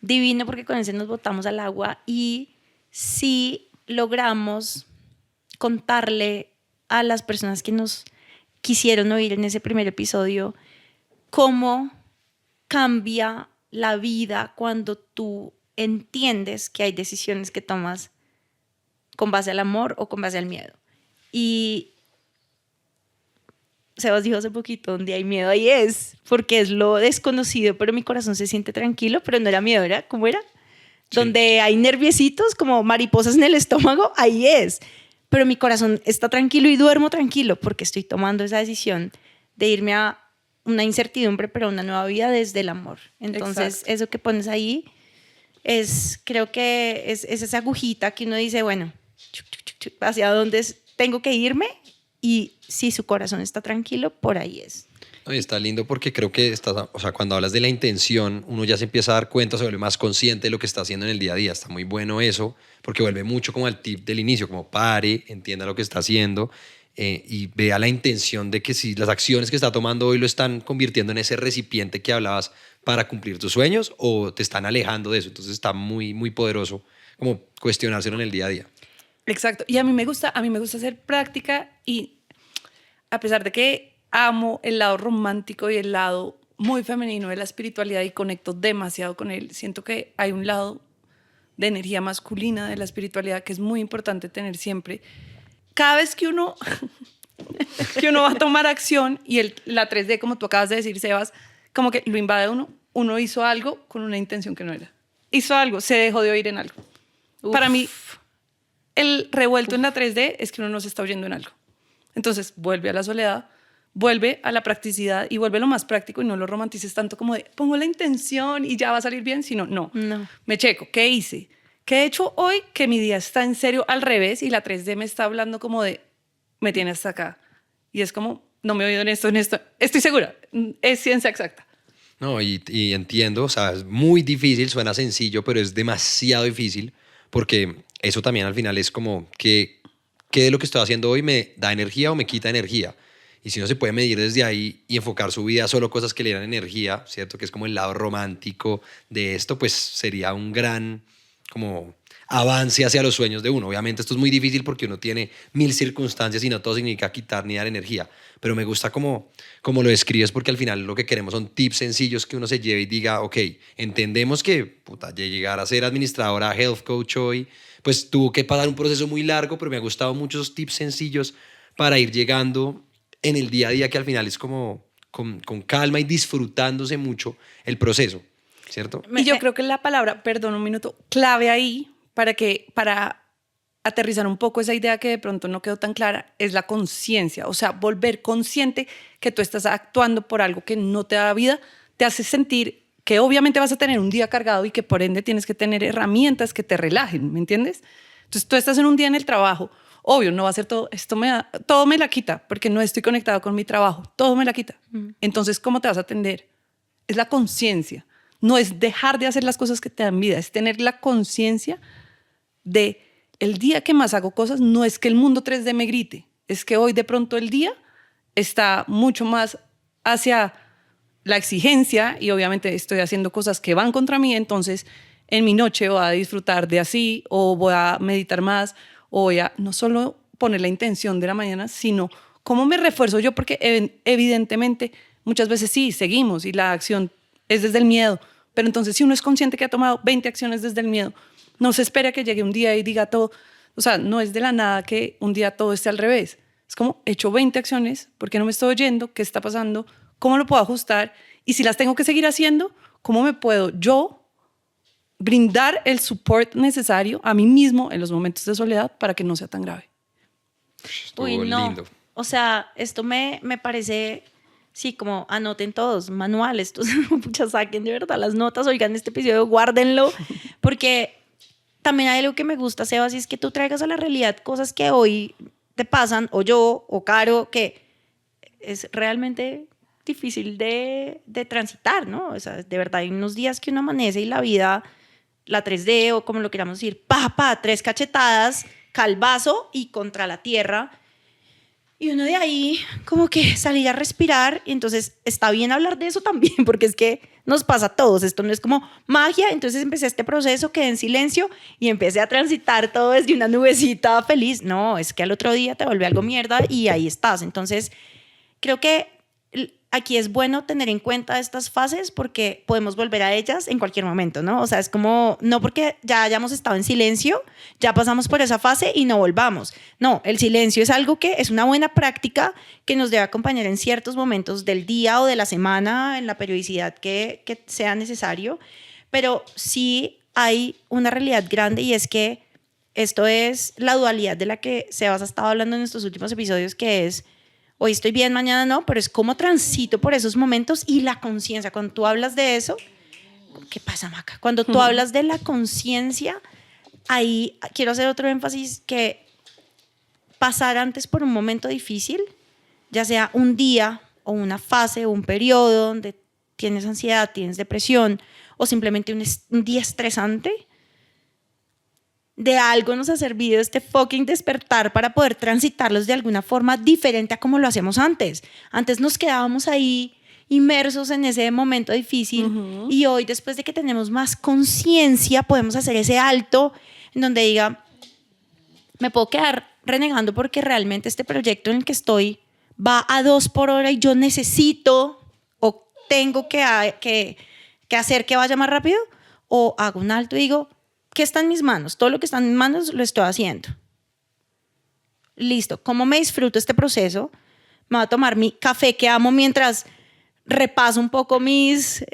divino porque con ese nos botamos al agua y sí logramos contarle a las personas que nos quisieron oír en ese primer episodio cómo cambia la vida cuando tú entiendes que hay decisiones que tomas con base al amor o con base al miedo. Y Sebas dijo hace poquito, donde hay miedo, ahí es, porque es lo desconocido, pero mi corazón se siente tranquilo, pero no era miedo, ¿era? ¿Cómo era? Sí. Donde hay nerviecitos, como mariposas en el estómago, ahí es. Pero mi corazón está tranquilo y duermo tranquilo porque estoy tomando esa decisión de irme a una incertidumbre, pero a una nueva vida desde el amor. Entonces, Exacto. eso que pones ahí creo que es esa agujita que uno dice, bueno, hacia dónde tengo que irme, y si su corazón está tranquilo, por ahí es. No, y está lindo porque creo que o sea, cuando hablas de la intención, uno ya se empieza a dar cuenta, se vuelve más consciente de lo que está haciendo en el día a día. Está muy bueno eso, porque vuelve mucho como al tip del inicio, como pare, entienda lo que está haciendo y vea la intención de que si las acciones que está tomando hoy lo están convirtiendo en ese recipiente que hablabas para cumplir tus sueños o te están alejando de eso. Entonces está muy, muy poderoso como cuestionárselo en el día a día. Exacto. Y a mí me gusta hacer práctica, y a pesar de que amo el lado romántico y el lado muy femenino de la espiritualidad y conecto demasiado con él, siento que hay un lado de energía masculina de la espiritualidad que es muy importante tener siempre. Cada vez que uno va a tomar acción, y la 3D, como tú acabas de decir, Sebas, como que lo invade uno hizo algo con una intención que no era. Hizo algo, se dejó de oír en algo. Uf. Para mí, el revuelto en la 3D es que uno no se está oyendo en algo. Entonces, vuelve a la soledad, vuelve a la practicidad y vuelve lo más práctico, y no lo romantices tanto como de pongo la intención y ya va a salir bien, sino no. Me checo, ¿qué hice? ¿Qué he hecho hoy que mi día está en serio al revés y la 3D me está hablando como de me tiene hasta acá? Y es como, no me he oído en esto, estoy segura, es ciencia exacta. No, y entiendo, o sea, es muy difícil, suena sencillo, pero es demasiado difícil porque eso también al final es como que qué de lo que estoy haciendo hoy me da energía o me quita energía. Y si no se puede medir desde ahí y enfocar su vida a solo cosas que le dan energía, ¿cierto? Que es como el lado romántico de esto, pues sería un gran como avance hacia los sueños de uno. Obviamente esto es muy difícil porque uno tiene mil circunstancias y no todo significa quitar ni dar energía, pero me gusta como lo describes porque al final lo que queremos son tips sencillos que uno se lleve y diga, ok, entendemos que puta, llegar a ser administradora, health coach hoy, pues tuvo que pasar un proceso muy largo, pero me ha gustado mucho esos tips sencillos para ir llegando en el día a día, que al final es como con calma y disfrutándose mucho el proceso, ¿cierto? Y yo creo que la palabra, perdón un minuto, clave ahí para aterrizar un poco esa idea que de pronto no quedó tan clara, es la conciencia. O sea, volver consciente que tú estás actuando por algo que no te da vida, te hace sentir que obviamente vas a tener un día cargado y que por ende tienes que tener herramientas que te relajen, ¿me entiendes? Entonces tú estás en un día en el trabajo, obvio, no va a ser todo, todo me la quita porque no estoy conectado con mi trabajo, todo me la quita. Entonces, ¿cómo te vas a atender? Es la conciencia. No es dejar de hacer las cosas que te dan vida, es tener la conciencia de el día que más hago cosas, no es que el mundo 3D me grite, es que hoy de pronto el día está mucho más hacia la exigencia y obviamente estoy haciendo cosas que van contra mí, entonces en mi noche voy a disfrutar de así o voy a meditar más o voy a no solo poner la intención de la mañana, sino cómo me refuerzo yo, porque evidentemente muchas veces sí, seguimos y la acción es desde el miedo, pero entonces si uno es consciente que ha tomado 20 acciones desde el miedo, no se espera que llegue un día y diga todo, o sea, no es de la nada que un día todo esté al revés. Es como, he hecho 20 acciones, ¿por qué no me estoy oyendo? ¿Qué está pasando? ¿Cómo lo puedo ajustar? Y si las tengo que seguir haciendo, ¿cómo me puedo yo brindar el support necesario a mí mismo en los momentos de soledad para que no sea tan grave? Estuvo Uy, no. lindo. O sea, esto me parece, sí, como anoten todos, manuales, muchas saquen de verdad las notas, oigan este episodio, guárdenlo, porque también hay algo que me gusta, Sebas, y es que tú traigas a la realidad cosas que hoy te pasan, o yo, o Caro, que es realmente difícil de transitar, ¿no? O sea, de verdad hay unos días que uno amanece y la vida, la 3D o como lo queramos decir, tres cachetadas, calvazo y contra la tierra. Y uno de ahí como que salir a respirar, y entonces está bien hablar de eso también, porque es que nos pasa a todos, esto no es como magia. Entonces empecé este proceso, quedé en silencio y empecé a transitar todo desde una nubecita feliz. No, es que al otro día te vuelve algo mierda y ahí estás. Entonces creo que aquí es bueno tener en cuenta estas fases porque podemos volver a ellas en cualquier momento, ¿no? O sea, es como, no porque ya hayamos estado en silencio, ya pasamos por esa fase y no volvamos. No, el silencio es algo que es una buena práctica que nos debe acompañar en ciertos momentos del día o de la semana, en la periodicidad que sea necesario, pero sí hay una realidad grande, y es que esto es la dualidad de la que Sebas ha estado hablando en estos últimos episodios, que es Hoy estoy bien, mañana no, pero es cómo transito por esos momentos y la conciencia. Cuando tú hablas de eso, ¿qué pasa, Maca? Cuando tú hablas de la conciencia, ahí quiero hacer otro énfasis, que pasar antes por un momento difícil, ya sea un día o una fase o un periodo donde tienes ansiedad, tienes depresión o simplemente un día estresante, de algo nos ha servido este fucking despertar para poder transitarlos de alguna forma diferente a como lo hacíamos antes. Antes nos quedábamos ahí inmersos en ese momento difícil y hoy, después de que tenemos más conciencia, podemos hacer ese alto en donde diga, me puedo quedar renegando porque realmente este proyecto en el que estoy va a 2 por hora y yo necesito o tengo que hacer que vaya más rápido, o hago un alto y digo, ¿qué está en mis manos? Todo lo que está en mis manos lo estoy haciendo. Listo. ¿Cómo me disfruto este proceso? Me voy a tomar mi café que amo mientras repaso un poco mis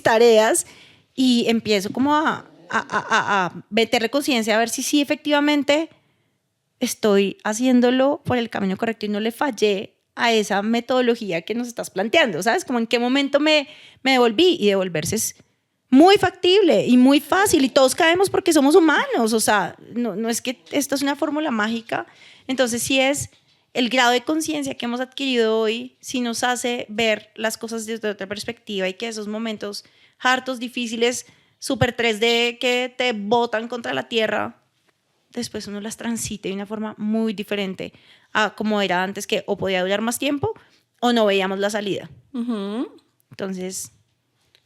tareas y empiezo como a meterle conciencia a ver si sí efectivamente estoy haciéndolo por el camino correcto y no le fallé a esa metodología que nos estás planteando, ¿sabes? Como en qué momento me devolví, y devolverse es muy factible y muy fácil y todos caemos porque somos humanos, o sea, no es que esto es una fórmula mágica. Entonces sí es el grado de conciencia que hemos adquirido hoy, sí nos hace ver las cosas desde otra perspectiva y que esos momentos hartos, difíciles, super 3D que te botan contra la tierra, después uno las transite de una forma muy diferente a como era antes, que o podía durar más tiempo o no veíamos la salida. Entonces...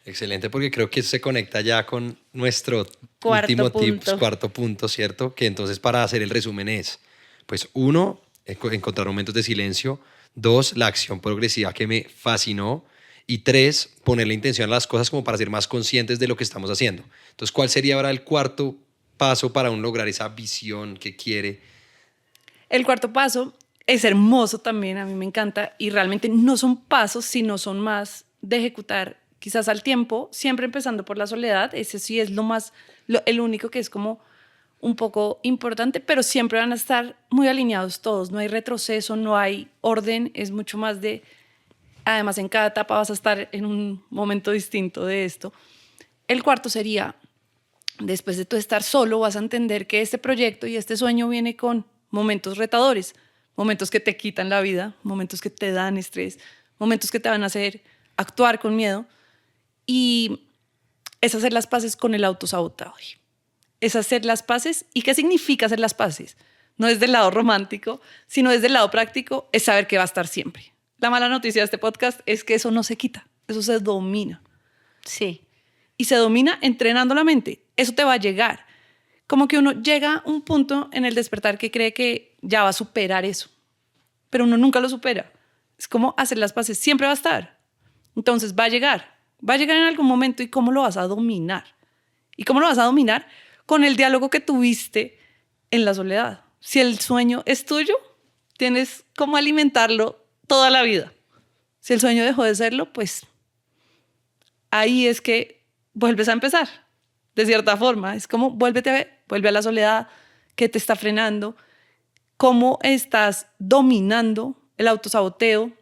Excelente, porque creo que eso se conecta ya con nuestro cuarto cuarto punto, ¿cierto? Que entonces, para hacer el resumen, es, pues, 1, encontrar momentos de silencio; 2, la acción progresiva que me fascinó; y 3, poner la intención a las cosas como para ser más conscientes de lo que estamos haciendo. Entonces, ¿cuál sería ahora el cuarto paso para uno lograr esa visión que quiere? El cuarto paso es hermoso también, a mí me encanta, y realmente no son pasos, sino son más de ejecutar quizás al tiempo, siempre empezando por la soledad. Ese sí es el único que es como un poco importante, pero siempre van a estar muy alineados todos, no hay retroceso, no hay orden, es mucho más de, además en cada etapa vas a estar en un momento distinto de esto. El cuarto sería, después de tú estar solo, vas a entender que este proyecto y este sueño viene con momentos retadores, momentos que te quitan la vida, momentos que te dan estrés, momentos que te van a hacer actuar con miedo. Y es hacer las paces con el autosabotaje. Es hacer las paces. ¿Y qué significa hacer las paces? No es del lado romántico, sino desde el lado práctico, es saber que va a estar siempre. La mala noticia de este podcast es que eso no se quita, eso se domina. Sí. Y se domina entrenando la mente. Eso te va a llegar. Como que uno llega a un punto en el despertar que cree que ya va a superar eso, pero uno nunca lo supera. Es como hacer las paces, siempre va a estar. Entonces va a llegar en algún momento. ¿Y cómo lo vas a dominar? ¿Y cómo lo vas a dominar? Con el diálogo que tuviste en la soledad. Si el sueño es tuyo, tienes cómo alimentarlo toda la vida. Si el sueño dejó de serlo, pues ahí es que vuelves a empezar. De cierta forma, es como vuelve a la soledad que te está frenando, cómo estás dominando el autosaboteo,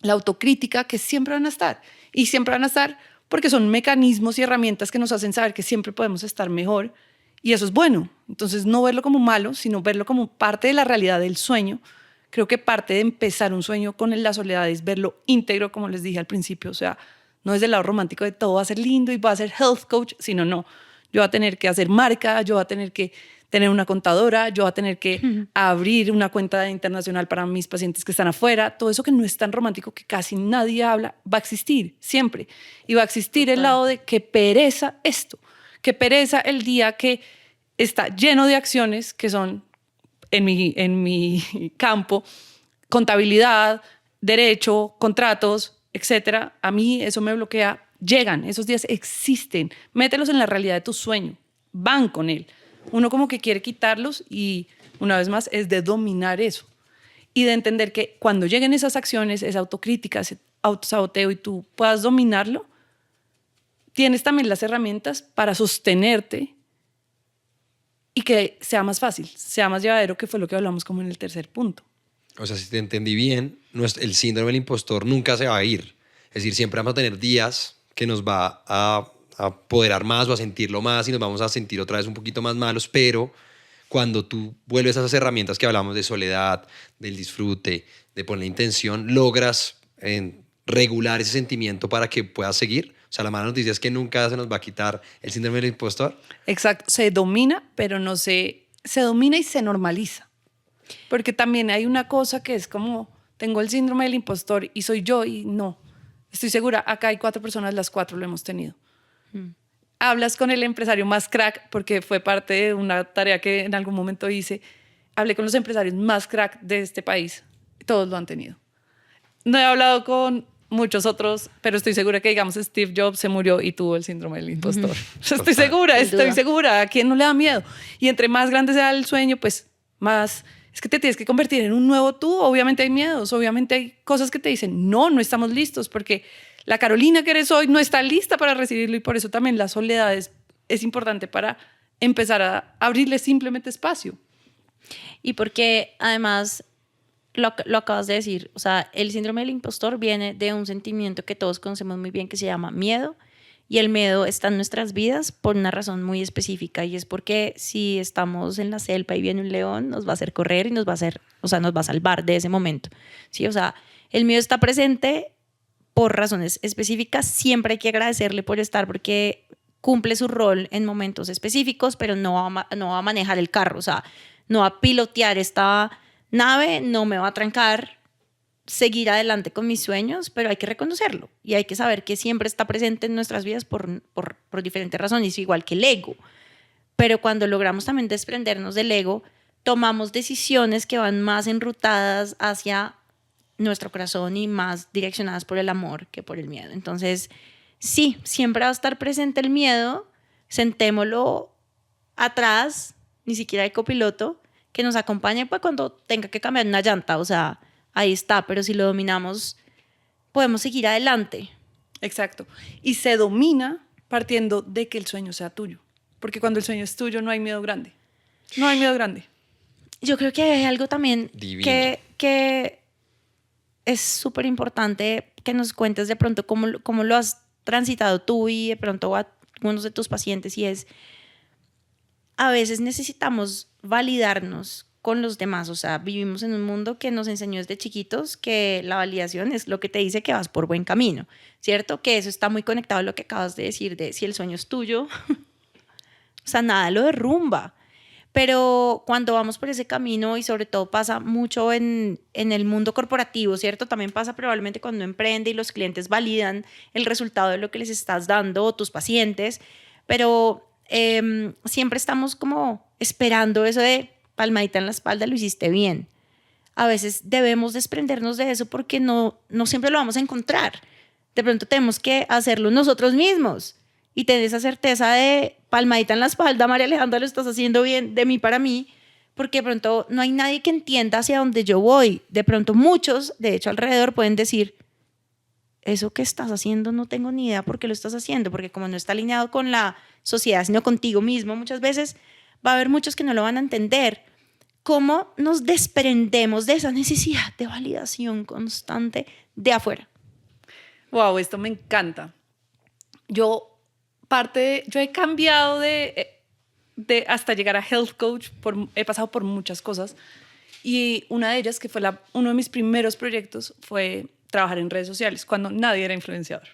la autocrítica, que siempre van a estar. Y siempre van a estar porque son mecanismos y herramientas que nos hacen saber que siempre podemos estar mejor, y eso es bueno. Entonces, no verlo como malo, sino verlo como parte de la realidad del sueño. Creo que parte de empezar un sueño con la soledad es verlo íntegro, como les dije al principio. O sea, no es del lado romántico de todo va a ser lindo y va a ser health coach, sino no. Yo voy a tener que hacer marca, yo voy a tener que tener una contadora, yo voy a tener que abrir una cuenta internacional para mis pacientes que están afuera. Todo eso que no es tan romántico, que casi nadie habla, va a existir siempre. Y va a existir el lado de que pereza esto, que pereza el día que está lleno de acciones que son en mi campo, contabilidad, derecho, contratos, etcétera. A mí eso me bloquea. Llegan, esos días existen. Mételos en la realidad de tu sueño. Van con él. Uno como que quiere quitarlos, y una vez más es de dominar eso y de entender que cuando lleguen esas acciones, esa autocrítica, ese autosaboteo, y tú puedas dominarlo, tienes también las herramientas para sostenerte y que sea más fácil, sea más llevadero, que fue lo que hablamos como en el tercer punto. O sea, si te entendí bien, el síndrome del impostor nunca se va a ir. Es decir, siempre vamos a tener días que nos va a apoderar más o a sentirlo más y nos vamos a sentir otra vez un poquito más malos, pero cuando tú vuelves a esas herramientas que hablamos de soledad, del disfrute, de poner intención, logras regular ese sentimiento para que puedas seguir. O sea, la mala noticia es que nunca se nos va a quitar el síndrome del impostor. Exacto, se domina, pero no se domina y se normaliza. Porque también hay una cosa que es como, tengo el síndrome del impostor y soy yo y no. Estoy segura, acá hay 4 personas, las 4 lo hemos tenido. Hablas con el empresario más crack, porque fue parte de una tarea que en algún momento hice. Hablé con los empresarios más crack de este país. Todos lo han tenido. No he hablado con muchos otros, pero estoy segura que, digamos, Steve Jobs se murió y tuvo el síndrome del impostor. Estoy segura. ¿A quién no le da miedo? Y entre más grande sea el sueño, pues más... Es que te tienes que convertir en un nuevo tú. Obviamente hay miedos, obviamente hay cosas que te dicen, no estamos listos, porque la Carolina que eres hoy no está lista para recibirlo, y por eso también la soledad es importante para empezar a abrirle simplemente espacio. Y porque además, lo acabas de decir, o sea, el síndrome del impostor viene de un sentimiento que todos conocemos muy bien que se llama miedo. Y el miedo está en nuestras vidas por una razón muy específica, y es porque si estamos en la selva y viene un león, nos va a hacer correr y nos va a salvar de ese momento. ¿Sí? O sea, el miedo está presente por razones específicas. Siempre hay que agradecerle por estar, porque cumple su rol en momentos específicos, pero no va a manejar el carro, o sea, no va a pilotear esta nave, no me va a trancar, seguir adelante con mis sueños, pero hay que reconocerlo y hay que saber que siempre está presente en nuestras vidas por diferentes razones, igual que el ego. Pero cuando logramos también desprendernos del ego, tomamos decisiones que van más enrutadas hacia nuestro corazón y más direccionadas por el amor que por el miedo. Entonces, sí, siempre va a estar presente el miedo, sentémoslo atrás, ni siquiera de copiloto, que nos acompañe pues, cuando tenga que cambiar una llanta, o sea, ahí está, pero si lo dominamos, podemos seguir adelante. Exacto. Y se domina partiendo de que el sueño sea tuyo. Porque cuando el sueño es tuyo, no hay miedo grande. No hay miedo grande. Yo creo que hay algo también Divino. que es súper importante que nos cuentes de pronto cómo lo has transitado tú y de pronto a algunos de tus pacientes, y es, a veces necesitamos validarnos con los demás. O sea, vivimos en un mundo que nos enseñó desde chiquitos que la validación es lo que te dice que vas por buen camino, ¿cierto? Que eso está muy conectado a lo que acabas de decir, de si el sueño es tuyo, o sea, nada lo derrumba. Pero cuando vamos por ese camino, y sobre todo pasa mucho en el mundo corporativo, ¿cierto? También pasa probablemente cuando emprende y los clientes validan el resultado de lo que les estás dando, o tus pacientes, pero siempre estamos como esperando eso de palmadita en la espalda, lo hiciste bien. A veces debemos desprendernos de eso porque no siempre lo vamos a encontrar. De pronto tenemos que hacerlo nosotros mismos y tener esa certeza de palmadita en la espalda, María Alejandra, lo estás haciendo bien, de mí para mí, porque de pronto no hay nadie que entienda hacia dónde yo voy. De pronto muchos, de hecho alrededor, pueden decir, eso que estás haciendo no tengo ni idea por qué lo estás haciendo, porque como no está alineado con la sociedad, sino contigo mismo, muchas veces va a haber muchos que no lo van a entender. ¿Cómo nos desprendemos de esa necesidad de validación constante de afuera? Wow, esto me encanta. Yo he cambiado de hasta llegar a health coach, he pasado por muchas cosas, y una de ellas, que fue uno de mis primeros proyectos, fue trabajar en redes sociales, cuando nadie era influenciador.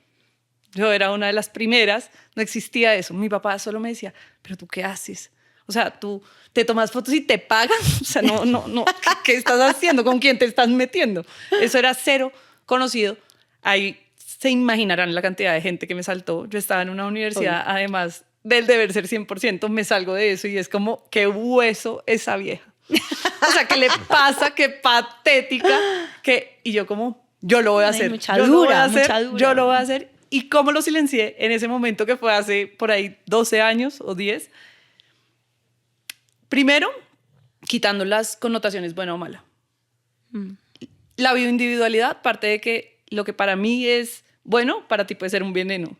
Yo era una de las primeras, no existía eso. Mi papá solo me decía, ¿pero tú qué haces? O sea, tú te tomas fotos y te pagan. O sea, no. ¿Qué estás haciendo? ¿Con quién te estás metiendo? Eso era cero conocido. Ahí se imaginarán la cantidad de gente que me saltó. Yo estaba en una universidad, además del deber ser 100%, me salgo de eso y es como, qué hueso esa vieja. O sea, ¿qué le pasa? Qué patética. Y yo como, yo lo voy a hacer. Yo lo voy a hacer. ¿Y cómo lo silencié en ese momento, que fue hace por ahí 12 años o 10? Primero, quitando las connotaciones buena o mala. La bioindividualidad parte de que lo que para mí es bueno, para ti puede ser un veneno.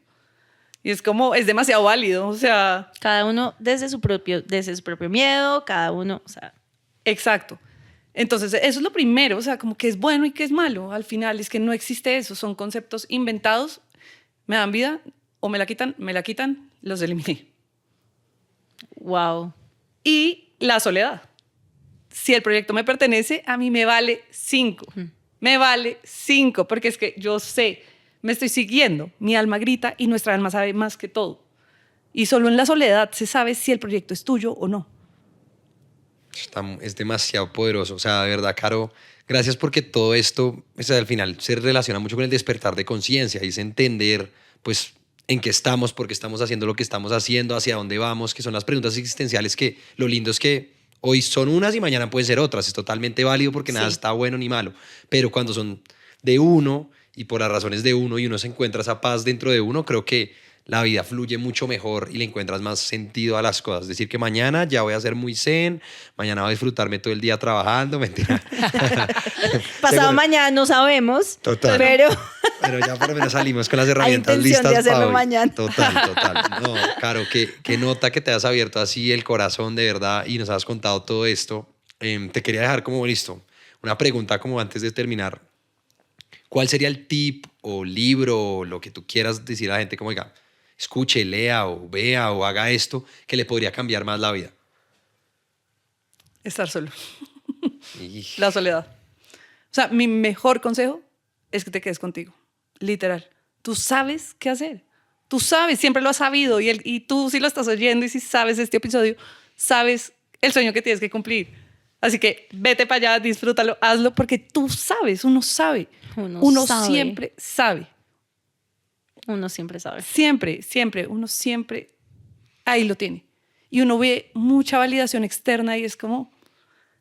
Y es como, es demasiado válido, o sea... Cada uno desde su propio miedo, cada uno, o sea... Exacto. Entonces, eso es lo primero, o sea, como que es bueno y que es malo. Al final es que no existe eso, son conceptos inventados, me dan vida o me la quitan, los eliminé. Wow. Y la soledad. Si el proyecto me pertenece, a mí me vale 5. Me vale 5, porque es que yo sé, me estoy siguiendo, mi alma grita y nuestra alma sabe más que todo. Y solo en la soledad se sabe si el proyecto es tuyo o no. Es demasiado poderoso. O sea, de verdad, Caro, gracias porque todo esto, o sea, al final se relaciona mucho con el despertar de conciencia y es entender, pues, en qué estamos, por qué estamos haciendo lo que estamos haciendo, hacia dónde vamos, que son las preguntas existenciales que lo lindo es que hoy son unas y mañana pueden ser otras. Es totalmente válido porque nada está bueno ni malo. Pero cuando son de uno y por las razones de uno y uno se encuentra esa paz dentro de uno, creo que la vida fluye mucho mejor y le encuentras más sentido a las cosas. Es decir, que mañana ya voy a ser muy zen, mañana voy a disfrutarme todo el día trabajando, mentira. Pasado mañana no sabemos, total. Pero ya por lo menos salimos con las herramientas listas de hacerlo para hoy. mañana. Total. No, Caro, que nota que te has abierto así el corazón de verdad y nos has contado todo esto. Te quería dejar como listo una pregunta como antes de terminar. ¿Cuál sería el tip o libro o lo que tú quieras decir a la gente como, oiga, escuche, lea o vea o haga esto que le podría cambiar más la vida? Estar solo. La soledad. O sea, mi mejor consejo es que te quedes contigo. Literal. Tú sabes qué hacer. Tú sabes, siempre lo has sabido y tú si lo estás oyendo y si sabes este episodio, sabes el sueño que tienes que cumplir. Así que vete para allá, disfrútalo, hazlo porque tú sabes, uno sabe. Uno siempre sabe. Uno siempre sabe. Siempre, uno siempre ahí lo tiene. Y uno ve mucha validación externa y es como,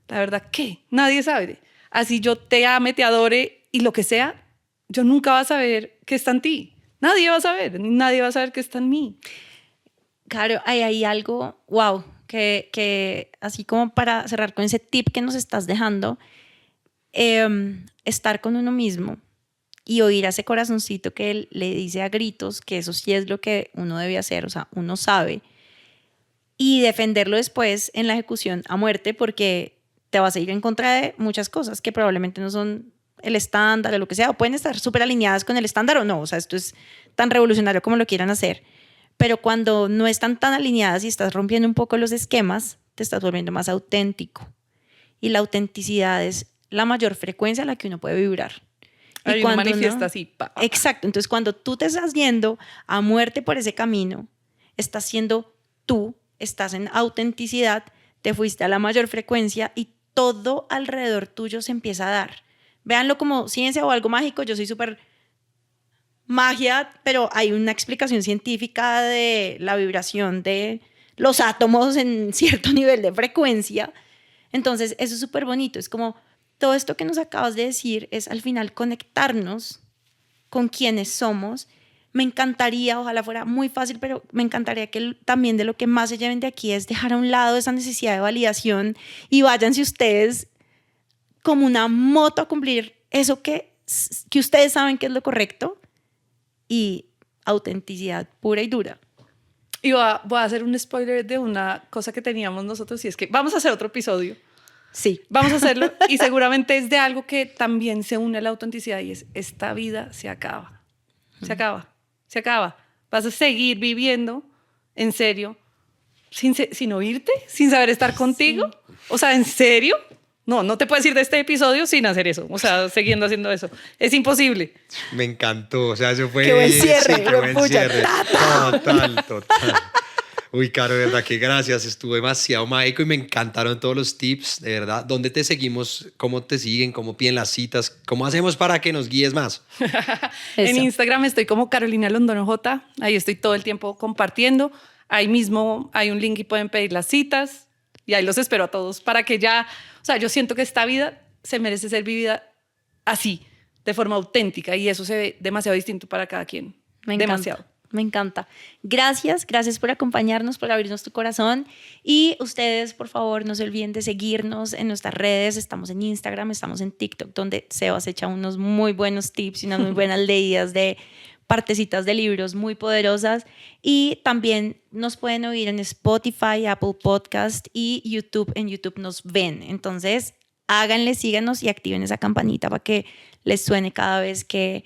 la verdad, ¿qué? Nadie sabe. Así yo te ame, te adore y lo que sea, yo nunca voy a saber qué está en ti. Nadie va a saber qué está en mí. Claro, hay algo, wow, que así como para cerrar con ese tip que nos estás dejando, estar con uno mismo y oír a ese corazoncito que él le dice a gritos que eso sí es lo que uno debe hacer, o sea, uno sabe, y defenderlo después en la ejecución a muerte porque te vas a ir en contra de muchas cosas que probablemente no son el estándar o lo que sea, o pueden estar súper alineadas con el estándar o no, o sea, esto es tan revolucionario como lo quieran hacer, pero cuando no están tan alineadas y estás rompiendo un poco los esquemas, te estás volviendo más auténtico, y la autenticidad es la mayor frecuencia a la que uno puede vibrar. Y cuando manifiesta así. Exacto, entonces cuando tú te estás yendo a muerte por ese camino, estás siendo tú, estás en autenticidad, te fuiste a la mayor frecuencia y todo alrededor tuyo se empieza a dar. Véanlo como ciencia o algo mágico, yo soy súper magia, pero hay una explicación científica de la vibración de los átomos en cierto nivel de frecuencia. Entonces eso es súper bonito, es como todo esto que nos acabas de decir es al final conectarnos con quienes somos. Me encantaría, ojalá fuera muy fácil, pero me encantaría que también de lo que más se lleven de aquí es dejar a un lado esa necesidad de validación y váyanse ustedes como una moto a cumplir eso que ustedes saben que es lo correcto y autenticidad pura y dura. Y voy a hacer un spoiler de una cosa que teníamos nosotros y es que vamos a hacer otro episodio. Sí. Vamos a hacerlo y seguramente es de algo que también se une a la autenticidad y es esta vida se acaba. Se acaba. Vas a seguir viviendo en serio sin oírte, sin saber estar contigo. Sí. O sea, ¿en serio? No te puedes ir de este episodio sin hacer eso. O sea, siguiendo haciendo eso. Es imposible. Me encantó. O sea, eso fue... Qué buen cierre. Sí, qué buen cierre. Total. Uy, Caro, de verdad que gracias. Estuvo demasiado mágico y me encantaron todos los tips, de verdad. ¿Dónde te seguimos? ¿Cómo te siguen? ¿Cómo piden las citas? ¿Cómo hacemos para que nos guíes más? En Instagram estoy como Carolina Londoño J. Ahí estoy todo el tiempo compartiendo. Ahí mismo hay un link y pueden pedir las citas. Y ahí los espero a todos para que ya... O sea, yo siento que esta vida se merece ser vivida así, de forma auténtica. Y eso se ve demasiado distinto para cada quien. Demasiado. Me encanta. Gracias por acompañarnos, por abrirnos tu corazón. Y ustedes, por favor, no se olviden de seguirnos en nuestras redes. Estamos en Instagram, estamos en TikTok, donde Sebas echa unos muy buenos tips y unas muy buenas leídas de partecitas de libros muy poderosas. Y también nos pueden oír en Spotify, Apple Podcast y YouTube. En YouTube nos ven. Entonces, háganle, síganos y activen esa campanita para que les suene cada vez que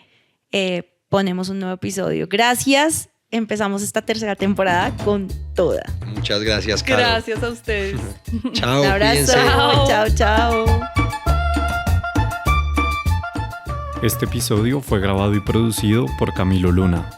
ponemos un nuevo episodio. Gracias. Empezamos esta tercera temporada con toda. Muchas gracias, Caro. Gracias a ustedes. Chao, Un abrazo. cuídense. Chao, chao. Este episodio fue grabado y producido por Camilo Luna.